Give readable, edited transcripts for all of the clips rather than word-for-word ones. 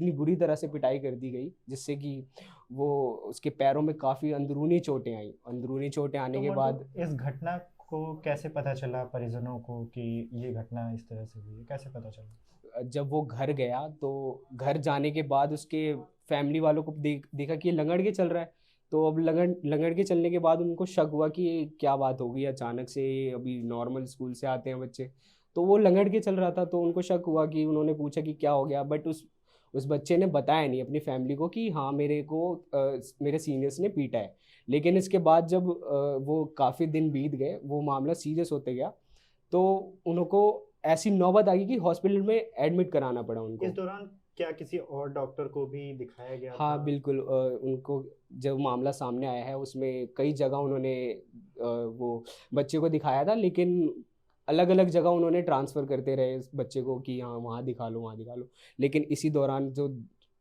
इतनी बुरी तरह से पिटाई कर दी गई जिससे कि वो उसके पैरों में काफ़ी अंदरूनी चोटें आई। अंदरूनी चोटें आने तो के मंटू, बाद इस घटना को कैसे पता चला परिजनों को कि ये घटना इस तरह से हुई है, कैसे पता चला? जब वो घर गया तो घर जाने के बाद उसके फैमिली वालों को देखा कि ये लंगड़ के चल रहा है। तो अब लंगड़ लंगड़ के चलने के बाद उनको शक हुआ कि ये क्या बात हो गई अचानक से, अभी नॉर्मल स्कूल से आते हैं बच्चे, तो वो लंगड़ के चल रहा था। तो उनको शक हुआ कि उन्होंने पूछा कि क्या हो गया, बट उस बच्चे ने बताया नहीं अपनी फैमिली को कि हाँ मेरे को मेरे सीनियर्स ने पीटा है। लेकिन इसके बाद जब वो काफ़ी दिन बीत गए, वो मामला सीरियस होते गया, तो उनको ऐसी नौबत आ गई कि हॉस्पिटल में एडमिट कराना पड़ा इस उनको। दौरान क्या किसी और डॉक्टर को भी दिखाया गया था? हाँ बिल्कुल, उनको जब मामला सामने आया है उसमें कई जगह उन्होंने वो बच्चे को दिखाया था, लेकिन अलग अलग जगह उन्होंने ट्रांसफ़र करते रहे इस बच्चे को कि हाँ वहाँ दिखा लो वहाँ दिखा लो। लेकिन इसी दौरान जो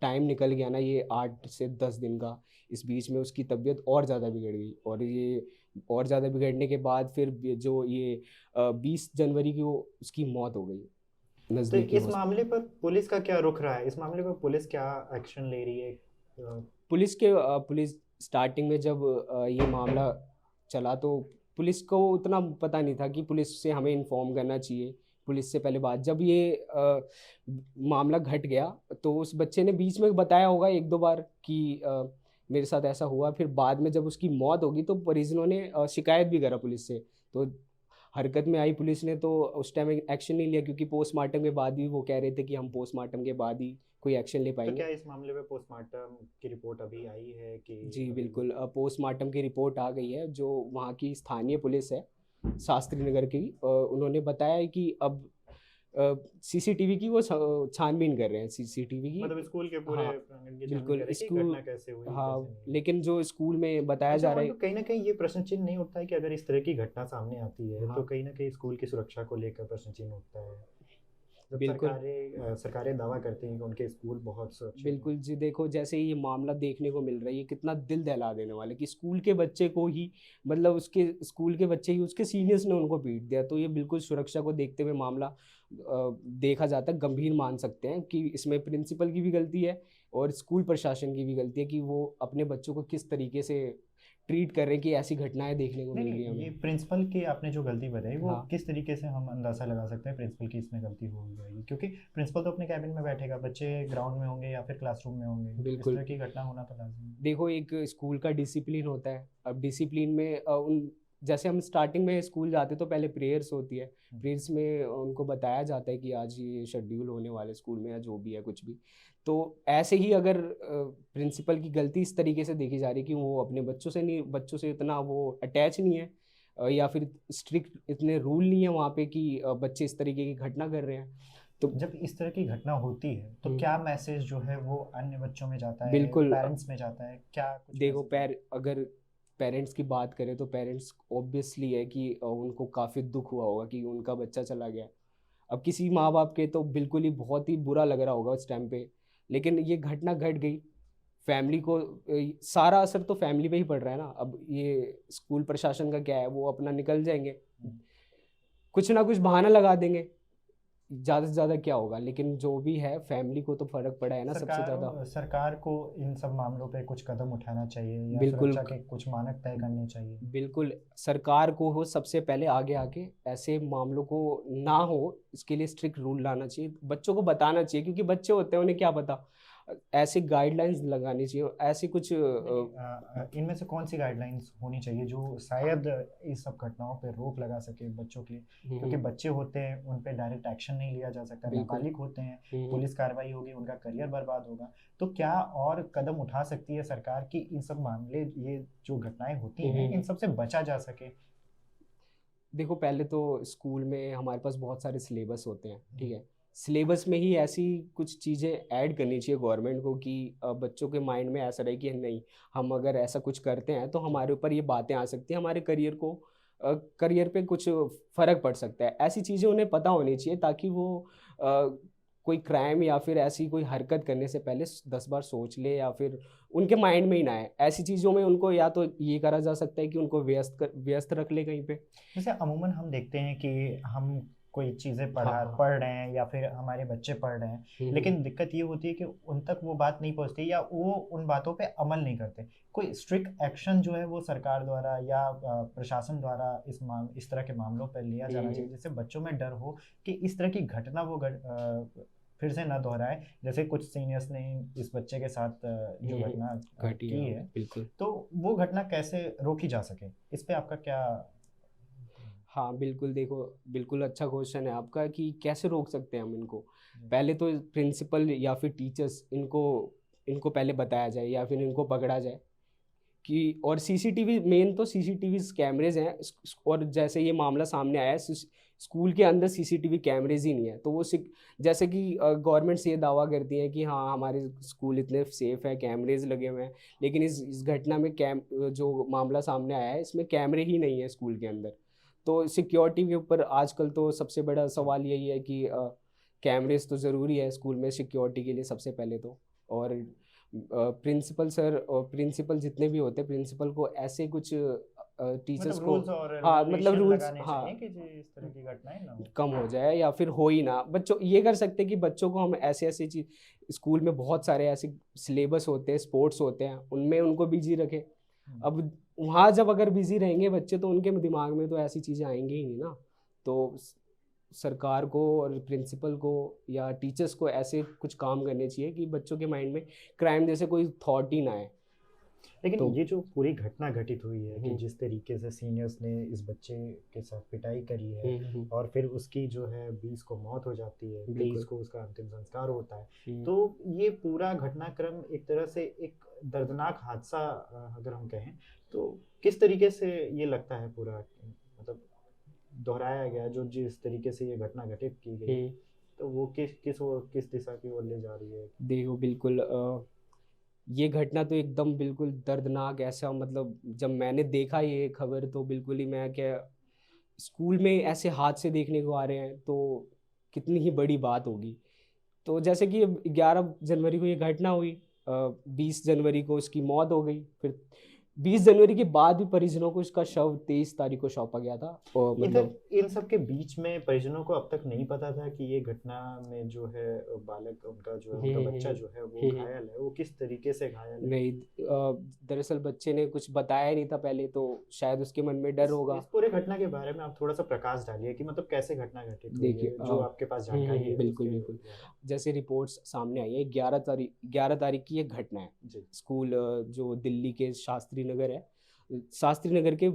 टाइम निकल गया ना, ये 8 से 10 दिन का, इस बीच में उसकी तबीयत और ज़्यादा बिगड़ गई। और ये और ज़्यादा बिगड़ने के बाद फिर जो ये 20 जनवरी की वो उसकी मौत हो गई तो नज़दीकी इस हॉस्पिटल। मामले पर पुलिस का क्या रुख रहा है? इस मामले पर पुलिस क्या एक्शन ले रही है? पुलिस स्टार्टिंग में जब ये मामला चला तो पुलिस को उतना पता नहीं था कि पुलिस से हमें इन्फॉर्म करना चाहिए। पुलिस से पहले बात जब ये मामला घट गया तो उस बच्चे ने बीच में बताया होगा 1-2 बार कि मेरे साथ ऐसा हुआ। फिर बाद में जब उसकी मौत होगी तो परिजनों ने शिकायत भी करा पुलिस से। तो हरकत में आई पुलिस ने, तो उस टाइम एक्शन नहीं लिया क्योंकि पोस्टमार्टम के बाद भी वो कह रहे थे कि हम पोस्टमार्टम के बाद ही कोई एक्शन ले तो पाएंगे। क्या इस मामले में पोस्टमार्टम की रिपोर्ट अभी आई है कि जी अभी भी? बिल्कुल, पोस्टमार्टम की रिपोर्ट आ गई है। जो वहाँ की स्थानीय पुलिस है शास्त्री नगर की, उन्होंने बताया है कि अब सीसीटीवी की वो छानबीन कर रहे हैं सीसीटीवी की। मतलब स्कूल के पूरे हाँ प्रांगण की छानबीन बिल्कुल करें कि स्कूल। घटना कैसे हुई, हाँ कैसे नहीं हुई। लेकिन जो स्कूल में बताया अच्छा जा रहा मंटू, है। कहीं ना कहीं ये प्रश्न चिन्ह नहीं उठता है कि अगर इस तरह की घटना सामने आती है तो हाँ कहीं ना कहीं स्कूल की सुरक्षा को लेकर प्रश्न चिन्ह उठता है? जब बिल्कुल सरकारें दावा करती हैं कि उनके स्कूल बहुत सुरक्षित हैं। बिल्कुल जी, देखो जैसे ये मामला देखने को मिल रहा है, ये कितना दिल दहला देने वाला है कि स्कूल के बच्चे को ही, मतलब उसके स्कूल के बच्चे ही उसके सीनियर्स ने उनको पीट दिया। तो ये बिल्कुल सुरक्षा को देखते हुए मामला देखा जाता है, गंभीर मान सकते हैं कि इसमें प्रिंसिपल की भी गलती है और स्कूल प्रशासन की भी गलती है कि वो अपने बच्चों को किस तरीके से ट्रीट कर रहे हैं कि ऐसी घटनाएं देखने को नहीं मिल रही हैं नहीं, ये हमें। प्रिंसिपल की आपने जो गलती बताई वो हाँ किस तरीके से हम अंदाजा लगा सकते हैं प्रिंसिपल की इसमें गलती हो जाएगी? क्योंकि प्रिंसिपल तो अपने कैबिन में बैठेगा, बच्चे ग्राउंड में होंगे या फिर क्लासरूम में होंगे, इस बिल्कुल, तरह की घटना होना तो लाजमी है। देखो एक स्कूल का डिसिप्लिन होता है। अब डिसिप्लिन में उन जैसे हम स्टार्टिंग में स्कूल जाते तो पहले प्रेयर्स होती है। प्रेयर्स में उनको बताया जाता है कि आज ये शेड्यूल होने वाले स्कूल में या जो भी है कुछ भी। तो ऐसे ही अगर प्रिंसिपल की गलती इस तरीके से देखी जा रही है कि वो अपने बच्चों से इतना वो अटैच नहीं है, या फिर स्ट्रिक्ट इतने रूल नहीं है वहाँ पे कि बच्चे इस तरीके की घटना कर रहे हैं। तो जब इस तरह की घटना होती है तो हम्म, क्या मैसेज जो है वो अन्य बच्चों में जाता है, बिल्कुल। पेरेंट्स में जाता है, क्या कुछ देखो मैसेज? अगर पेरेंट्स की बात करें तो पेरेंट्स ऑब्वियसली है कि उनको काफ़ी दुख हुआ होगा कि उनका बच्चा चला गया। अब किसी माँ बाप के तो बिल्कुल ही बहुत ही बुरा लग रहा होगा उस टाइम पे। लेकिन ये घटना घट गई, फैमिली को सारा असर तो फैमिली पे ही पड़ रहा है ना। अब ये स्कूल प्रशासन का क्या है, वो अपना निकल जाएंगे, कुछ ना कुछ बहाना लगा देंगे, ज़्यादा से ज़्यादा क्या होगा। लेकिन जो भी है फैमिली को तो फर्क पड़ा है ना सबसे ज़्यादा। सरकार को इन सब मामलों पे कुछ कदम उठाना चाहिए या बिल्कुल सुरक्षा के कुछ मानक तय करने चाहिए। बिल्कुल, सरकार को हो सबसे पहले आगे आके ऐसे मामलों को ना हो इसके लिए स्ट्रिक्ट रूल लाना चाहिए, बच्चों को बताना चाहिए क्योंकि बच्चे होते हैं उन्हें क्या पता। ऐसे गाइडलाइंस लगानी चाहिए, ऐसे कुछ नहीं नहीं, इनमें से कौन सी गाइडलाइंस होनी चाहिए जो शायद इस सब घटनाओं पे रोक लगा सके बच्चों के लिए? क्योंकि हम्म, बच्चे होते हैं, उन पे डायरेक्ट एक्शन नहीं लिया जा सकता, बिल्कुल। नाबालिग होते हैं, हम्म, पुलिस कार्रवाई होगी, उनका करियर बर्बाद होगा। तो क्या और कदम उठा सकती है सरकार कि इन सब मामले, ये जो घटनाएं होती हैं, इन हम्म। सब से बचा जा सके? देखो पहले तो स्कूल में हमारे पास बहुत सारे सिलेबस होते हैं, ठीक है। सिलेबस में ही ऐसी कुछ चीज़ें ऐड करनी चाहिए गवर्नमेंट को कि बच्चों के माइंड में ऐसा रहे कि नहीं, हम अगर ऐसा कुछ करते हैं तो हमारे ऊपर ये बातें आ सकती हैं, हमारे करियर पे कुछ फ़र्क पड़ सकता है। ऐसी चीज़ें उन्हें पता होनी चाहिए ताकि वो अ, कोई क्राइम या फिर ऐसी कोई हरकत करने से पहले 10 बार सोच ले, या फिर उनके माइंड में ही ना आए। ऐसी चीज़ों में उनको या तो ये करा जा सकता है कि उनको व्यस्त व्यस्त रख ले कहीं पे। जैसे अमूमन हम देखते हैं कि हम कोई चीज़ें हाँ। पढ़ रहे हैं या फिर हमारे बच्चे पढ़ रहे हैं, लेकिन दिक्कत ये होती है कि उन तक वो बात नहीं पहुंचती या वो उन बातों पे अमल नहीं करते। कोई स्ट्रिक्ट एक्शन जो है वो सरकार द्वारा या प्रशासन द्वारा इस तरह के मामलों पर लिया जाना चाहिए, जिससे बच्चों में डर हो कि इस तरह की घटना फिर से ना दोहराए। जैसे कुछ सीनियर्स ने इस बच्चे के साथ जो घटना घटी की हाँ, है, बिल्कुल। तो वो घटना कैसे रोकी जा सके, इस पे आपका क्या? हाँ बिल्कुल, देखो बिल्कुल अच्छा क्वेश्चन है आपका कि कैसे रोक सकते हैं हम इनको। जी। पहले तो प्रिंसिपल या फिर टीचर्स इनको इनको पहले बताया जाए या फिर इनको पकड़ा जाए कि, और सीसीटीवी, मेन तो सीसीटीवी कैमरेज हैं और जैसे ये मामला सामने आया है, स्कूल के अंदर सीसीटीवी कैमरेज ही नहीं है, तो वो जैसे कि गवर्नमेंट से ये दावा करती है कि हाँ हमारे स्कूल इतने सेफ है, कैमरेज लगे हुए हैं, लेकिन इस घटना में जो मामला सामने आया है इसमें कैमरे ही नहीं है स्कूल के अंदर। तो सिक्योरिटी के ऊपर आजकल तो सबसे बड़ा सवाल यही है कि कैमरेज तो ज़रूरी है स्कूल में सिक्योरिटी के लिए सबसे पहले तो। और प्रिंसिपल सर और प्रिंसिपल जितने भी होते हैं, प्रिंसिपल को ऐसे कुछ टीचर्स मतलब को, रूल्स और हाँ मतलब रेगुलेशन रूल्स, लगाने हाँ चाहिए कि इस तरह की घटनाएं ना हो। कम हो जाए या फिर हो ही ना। बच्चों ये कर सकते हैं कि बच्चों को हम ऐसे ऐसे चीज, स्कूल में बहुत सारे ऐसे सिलेबस होते हैं, स्पोर्ट्स होते हैं, उनमें उनको बिजी रखें। हम्म। अब वहाँ जब अगर बिजी रहेंगे बच्चे तो उनके दिमाग में तो ऐसी चीज़ें आएंगी ही नहीं ना। तो सरकार को और प्रिंसिपल को या टीचर्स को ऐसे कुछ काम करने चाहिए कि बच्चों के माइंड में क्राइम जैसे कोई थॉट ही ना आए। लेकिन तो ये जो पूरी घटना घटित हुई है कि हम्म जिस तरीके से सीनियर्स ने इस बच्चे के साथ पिटाई करी है, हम्म, और फिर उसकी जो है 20 को मौत हो जाती है, 23 बिल्कुल। को उसका अंतिम संस्कार होता है, हम्म तो ये पूरा घटनाक्रम एक तरह से एक दर्दनाक हादसा अगर हम कहें, तो किस तरीके से ये लगता है पूरा, मतलब दोहराया गया जो जिस तरीके से ये घटना घटित की गई, हम्म। तो वो किस दिशा की ओर ले जा रही है? देखो बिल्कुल, ये घटना तो एकदम बिल्कुल दर्दनाक, ऐसा मतलब जब मैंने देखा ये खबर तो बिल्कुल ही, मैं क्या, स्कूल में ऐसे हादसे देखने को आ रहे हैं तो कितनी ही बड़ी बात होगी। तो जैसे कि 11 जनवरी को ये घटना हुई, 20 जनवरी को उसकी मौत हो गई, फिर 20 जनवरी के बाद भी परिजनों को इसका शव 23 तारीख को सौंपा गया था, और इधर मतलब इन सब के बीच में परिजनों को अब तक नहीं पता था कि ये घटना में जो है बालक, उनका जो है, उनका बच्चा जो है वो हम्म। घायल है, वो किस तरीके से घायल है? नहीं, दरअसल बच्चे ने कुछ बताया नहीं था पहले, तो शायद उसके मन में डर होगा। इस पूरे घटना के बारे में आप थोड़ा सा प्रकाश डालिए कि मतलब कैसे घटना घटित हुई देखिए है, जो आपके पास जानकारी है बिल्कुल उसके बिल्कुल। द्वारा। जैसे रिपोर्ट्स सामने आई है, 11 तारीख की ये घटना है। जी। स्कूल जो दिल्ली के शास्त्री नगर है, शास्त्री नगर के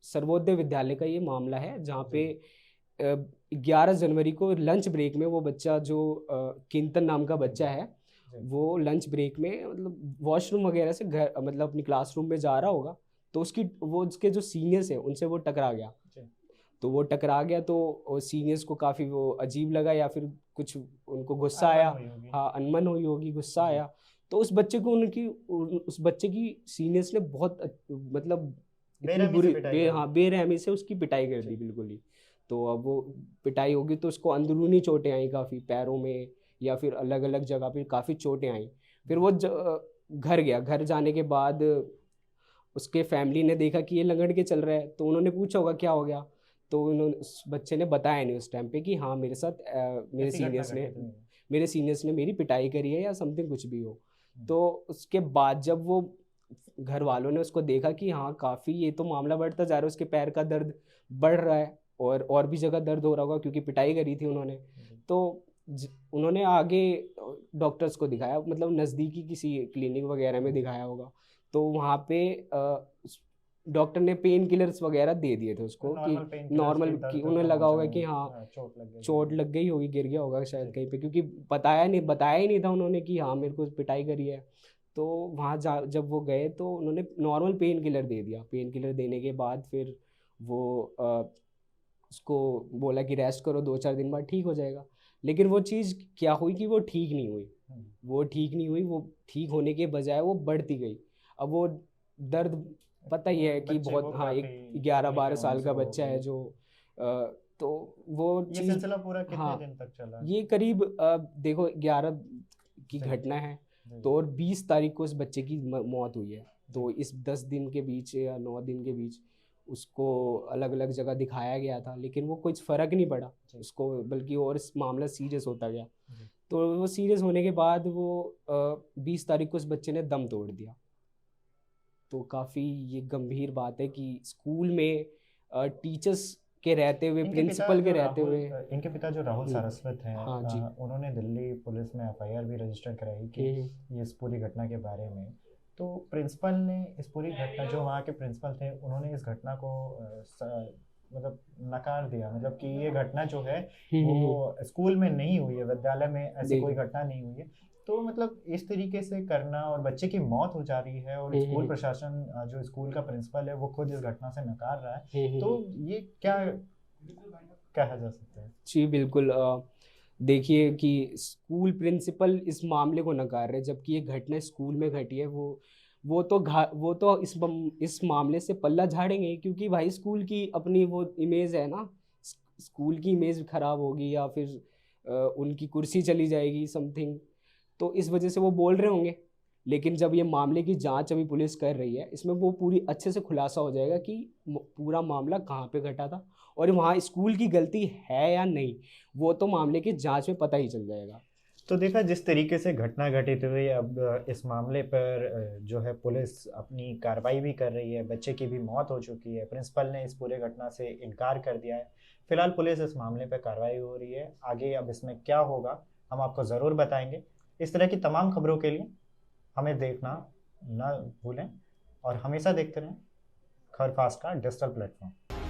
सर्वोदय विद्यालय का ये मामला है, जहाँ पे जी। 11 जनवरी को लंच ब्रेक में वो बच्चा जो किंतन नाम का बच्चा है, जी। वो लंच ब्रेक में मतलब वॉशरूम वगैरह से घर, मतलब अपनी क्लासरूम में जा रहा होगा, तो उसके जो सीनियर्स हैं उनसे वो टकरा गया। जी। तो वो टकरा गया तो सीनियर्स को काफ़ी वो अजीब लगा या फिर कुछ उनको गुस्सा अनबन आया। हुई होगी। हाँ अनबन हुई होगी, गुस्सा जी। आया। तो उस बच्चे की सीनियर्स ने बहुत मतलब इतनी बेरहमी से बुरी पिटाई कर दी। हाँ बेरहमी से उसकी पिटाई कर दी जी। बिल्कुल ही। तो अब वो पिटाई होगी तो उसको अंदरूनी चोटें आई काफ़ी, पैरों में या फिर अलग अलग जगह पे काफ़ी चोटें आई। फिर वो घर गया, घर जाने के बाद उसके फैमिली ने देखा कि ये लंगड़ के चल रहा है, तो उन्होंने पूछा होगा क्या हो गया, तो उन्होंने, उस बच्चे ने बताया नहीं उस टाइम पे कि हाँ मेरे साथ ऐसी घटना घटित हुई है। मेरे सीनियर्स ने मेरी पिटाई करी है या समथिंग कुछ भी हो। हम्म। तो उसके बाद जब वो घर वालों ने उसको देखा कि हाँ काफ़ी ये तो मामला बढ़ता जा रहा है, उसके पैर का दर्द बढ़ रहा है और भी जगह दर्द हो रहा होगा क्योंकि पिटाई करी थी उन्होंने। जी। तो उन्होंने आगे डॉक्टर्स को दिखाया, मतलब नज़दीकी किसी क्लिनिक वगैरह में दिखाया होगा। तो वहाँ पे डॉक्टर ने पेन किलर्स वगैरह दे दिए थे उसको कि नॉर्मल पेन किलर्स नॉर्मल, के कि दर्द उन्हें कम लगा हो होगा जाए, कि हाँ चोट लग गई चोट होगी। लग गई होगी, गिर गया होगा शायद जी। कहीं पे, क्योंकि बताया ही नहीं था उन्होंने कि हाँ मेरे को पिटाई करी है। तो वहाँ जब वो गए तो उन्होंने नॉर्मल पेन किलर दे दिया। पेन किलर देने के बाद फिर वो उसको बोला कि रेस्ट करो, 2-4 दिन बाद ठीक हो जाएगा। लेकिन वो चीज़ क्या हुई कि वो ठीक नहीं हुई। हम्म। वो ठीक नहीं हुई, वो ठीक होने के बजाय वो बढ़ती गई। अब वो दर्द पता ही है कि बच्चे बहुत, को हाँ एक काफी 11-12 तकलीफें साल महसूस का बच्चा है होगी। जो तो वो ये चीज़, सिलसिला पूरा कितने हाँ दिन तक चला? ये करीब देखो 11 की जी। घटना है, जी। तो और 20 तारीख को उस बच्चे की मौत हुई है। जी। तो इस 10 दिन के बीच या 9 दिन के बीच उसको अलग अलग जगह दिखाया गया था, लेकिन वो कुछ फ़र्क नहीं पड़ा उसको, बल्कि और इस मामला सीरियस होता गया। जी। तो वो सीरियस होने के बाद वो 20 तारीख को उस बच्चे ने दम तोड़ दिया। तो काफ़ी ये गंभीर बात है कि स्कूल में टीचर्स के रहते हुए, प्रिंसिपल के रहते हुए। इनके पिता जो राहुल हम्म, सारस्वत हैं, हाँ जी। उन्होंने दिल्ली पुलिस में एफआईआर भी रजिस्टर कराई कि ये इस पूरी घटना के बारे में। तो प्रिंसिपल ने इस पूरी घटना, जो वहाँ के प्रिंसिपल थे, उन्होंने इस घटना को मतलब नकार दिया, मतलब कि ये घटना जो है वो स्कूल में नहीं हुई है, विद्यालय में ऐसी कोई देखिए। घटना नहीं हुई है। तो मतलब इस तरीके से करना, और बच्चे की मौत हो जा रही है, और स्कूल प्रशासन, जो स्कूल का प्रिंसिपल है, वो खुद इस घटना से नकार रहा है, तो ये क्या कहा जा सकता है? जी बिल्कुल। देखिए कि स्कूल प्रिंसिपल इस मामले को नकार रहे, जबकि ये घटना स्कूल में घटी है। वो तो इस मामले से पल्ला झाड़ेंगे, क्योंकि भाई स्कूल की अपनी वो इमेज है ना। स्कूल की इमेज खराब होगी, या फिर उनकी कुर्सी चली जाएगी समथिंग, तो इस वजह से वो बोल रहे होंगे। लेकिन जब ये मामले की जांच अभी पुलिस कर रही है, इसमें वो पूरी अच्छे से खुलासा हो जाएगा कि पूरा मामला कहाँ पे घटा था और वहाँ स्कूल की गलती है या नहीं। वो तो मामले की जांच में पता ही चल जाएगा। तो देखा जिस तरीके से घटना घटित हुई, अब इस मामले पर जो है पुलिस अपनी कार्रवाई भी कर रही है, बच्चे की भी मौत हो चुकी है, प्रिंसिपल ने इस पूरे घटना से इनकार कर दिया है। फिलहाल पुलिस इस मामले पर कार्रवाई हो रही है, आगे अब इसमें क्या होगा हम आपको ज़रूर बताएंगे। इस तरह की तमाम खबरों के लिए हमें देखना ना भूलें, और हमेशा देखते रहें खबर फास्ट का डिजिटल प्लेटफॉर्म।